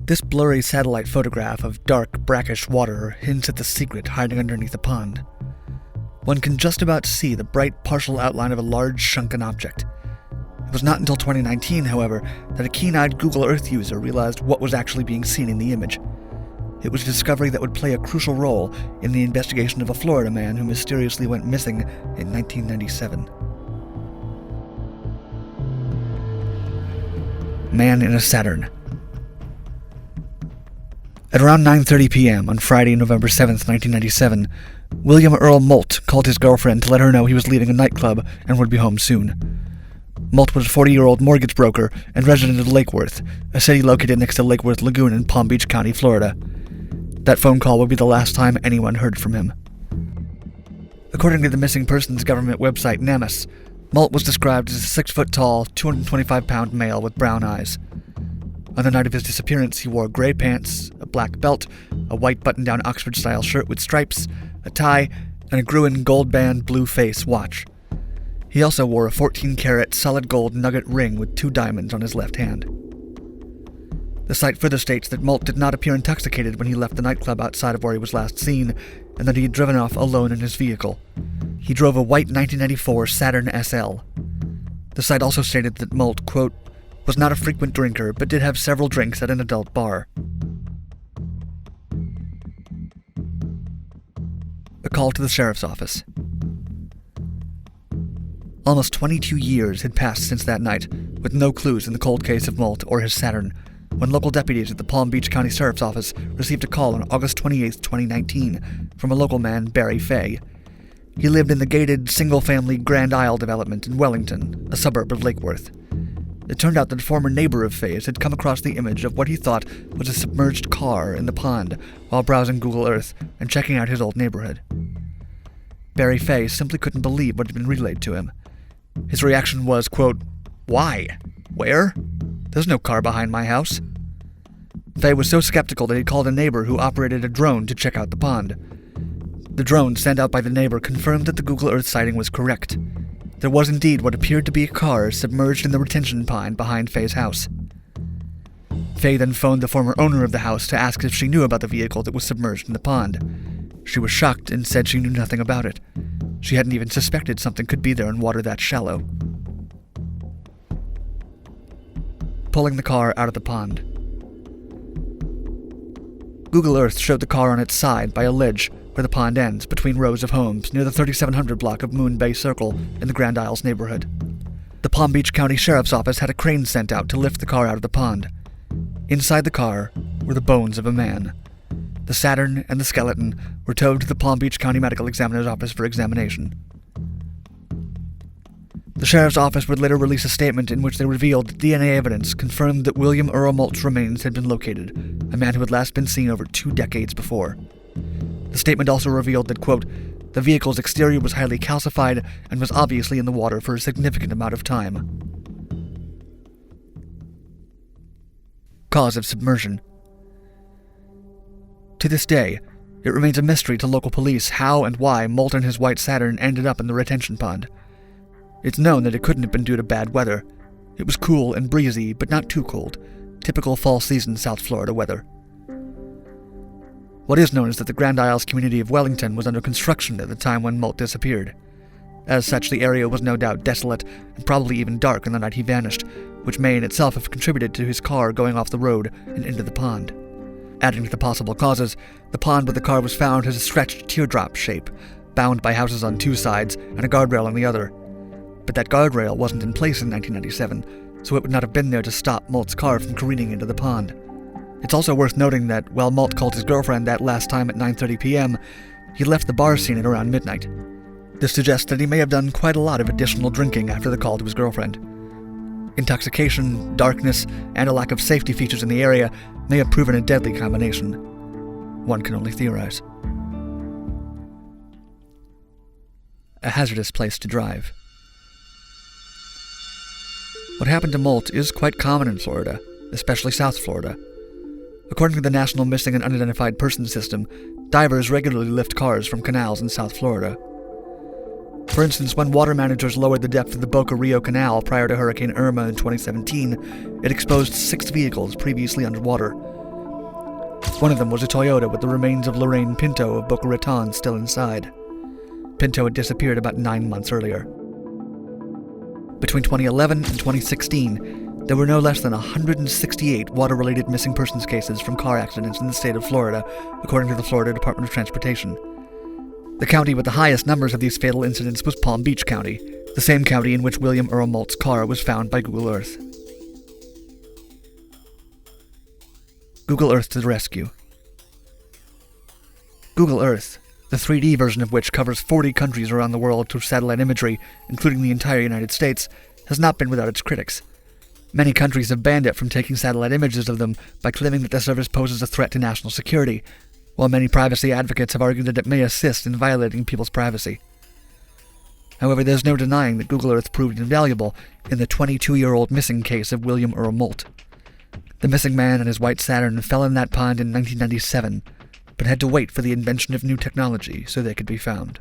This blurry satellite photograph of dark, brackish water hints at the secret hiding underneath the pond. One can just about see the bright partial outline of a large sunken object. It was not until 2019, however, that a keen-eyed Google Earth user realized what was actually being seen in the image. It was a discovery that would play a crucial role in the investigation of a Florida man who mysteriously went missing in 1997. Man in a Saturn. At around 9:30 p.m. on Friday, November 7th, 1997, William Earl Molt called his girlfriend to let her know he was leaving a nightclub and would be home soon. Molt was a 40-year-old mortgage broker and resident of Lake Worth, a city located next to Lake Worth Lagoon in Palm Beach County, Florida. That phone call would be the last time anyone heard from him. According to the missing persons government website NamUs, Molt was described as a 6-foot-tall, 225-pound male with brown eyes. On the night of his disappearance, he wore gray pants, a black belt, a white button-down Oxford-style shirt with stripes, a tie, and a Gruen gold-band blue face watch. He also wore a 14-karat solid gold nugget ring with 2 diamonds on his left hand. The site further states that Molt did not appear intoxicated when he left the nightclub outside of where he was last seen, and that he had driven off alone in his vehicle. He drove a white 1994 Saturn SL. The site also stated that Molt, quote, was not a frequent drinker, but did have several drinks at an adult bar. A call to the sheriff's office. Almost 22 years had passed since that night, with no clues in the cold case of Molt or his Saturn, when local deputies at the Palm Beach County Sheriff's Office received a call on August 28, 2019, from a local man, Barry Fay. He lived in the gated, single-family Grand Isle development in Wellington, a suburb of Lake Worth. It turned out that a former neighbor of Fay's had come across the image of what he thought was a submerged car in the pond while browsing Google Earth and checking out his old neighborhood. Barry Fay simply couldn't believe what had been relayed to him. His reaction was, quote, "Why? Where? There's no car behind my house." Fay was so skeptical that he called a neighbor who operated a drone to check out the pond. The drone sent out by the neighbor confirmed that the Google Earth sighting was correct. There was indeed what appeared to be a car submerged in the retention pond behind Fay's house. Fay then phoned the former owner of the house to ask if she knew about the vehicle that was submerged in the pond. She was shocked and said she knew nothing about it. She hadn't even suspected something could be there in water that shallow. Pulling the car out of the pond. Google Earth showed the car on its side by a ledge where the pond ends between rows of homes near the 3700 block of Moon Bay Circle in the Grand Isles neighborhood. The Palm Beach County Sheriff's Office had a crane sent out to lift the car out of the pond. Inside the car were the bones of a man. The Saturn and the skeleton were towed to the Palm Beach County Medical Examiner's Office for examination. The Sheriff's Office would later release a statement in which they revealed that DNA evidence confirmed that William Earl Molt's remains had been located, a man who had last been seen over 2 decades before. The statement also revealed that, quote, the vehicle's exterior was highly calcified and was obviously in the water for a significant amount of time. Cause of submersion. To this day, it remains a mystery to local police how and why Molt and his white Saturn ended up in the retention pond. It's known that it couldn't have been due to bad weather. It was cool and breezy, but not too cold, typical fall-season South Florida weather. What is known is that the Grand Isles community of Wellington was under construction at the time when Molt disappeared. As such, the area was no doubt desolate and probably even dark on the night he vanished, which may in itself have contributed to his car going off the road and into the pond. Adding to the possible causes, the pond where the car was found has a stretched teardrop shape, bound by houses on 2 sides and a guardrail on the other. But that guardrail wasn't in place in 1997, so it would not have been there to stop Molt's car from careening into the pond. It's also worth noting that while Molt called his girlfriend that last time at 9:30 p.m., he left the bar scene at around midnight. This suggests that he may have done quite a lot of additional drinking after the call to his girlfriend. Intoxication, darkness, and a lack of safety features in the area may have proven a deadly combination. One can only theorize. A hazardous place to drive. What happened to Molt is quite common in Florida, especially South Florida. According to the National Missing and Unidentified Persons System, divers regularly lift cars from canals in South Florida. For instance, when water managers lowered the depth of the Boca Rio Canal prior to Hurricane Irma in 2017, it exposed 6 vehicles previously underwater. One of them was a Toyota with the remains of Lorraine Pinto of Boca Raton still inside. Pinto had disappeared about 9 months earlier. Between 2011 and 2016, there were no less than 168 water-related missing persons cases from car accidents in the state of Florida, according to the Florida Department of Transportation. The county with the highest numbers of these fatal incidents was Palm Beach County, the same county in which William Earl Malt's car was found by Google Earth. Google Earth to the rescue. Google Earth, the 3D version of which covers 40 countries around the world through satellite imagery, including the entire United States, has not been without its critics. Many countries have banned it from taking satellite images of them by claiming that the service poses a threat to national security, while many privacy advocates have argued that it may assist in violating people's privacy. However, there's no denying that Google Earth proved invaluable in the 22-year-old missing case of William Earl Malt. The missing man and his white Saturn fell in that pond in 1997, but had to wait for the invention of new technology so they could be found.